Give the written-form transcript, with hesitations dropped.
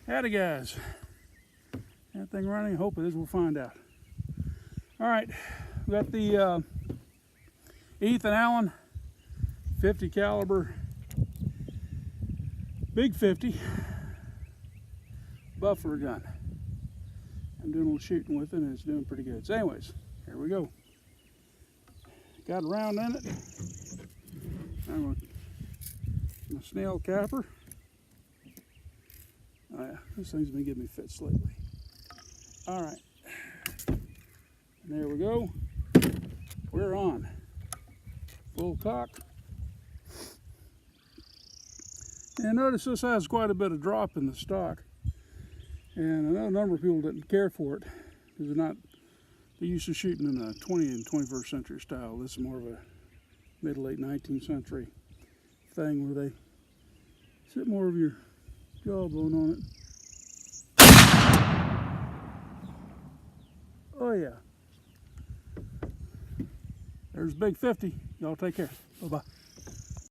Howdy guys. That thing running? I hope it is. We'll find out. All right, we got the Ethen Allen 50 caliber, big 50 buffalo gun. I'm doing a little shooting with it and it's doing pretty good. So anyways, here we go. Got a round in it. I'm going my snail capper. Oh yeah, this thing's been giving me fits lately. All right, and there we go. We're on. Full cock. And notice this has quite a bit of drop in the stock. And I know a number of people didn't care for it because they're used to shooting in a 20th and 21st century style. This is more of a mid to late 19th century thing where they sit more of your jawbone on it. Oh yeah. There's big 50. Y'all take care. Bye-bye.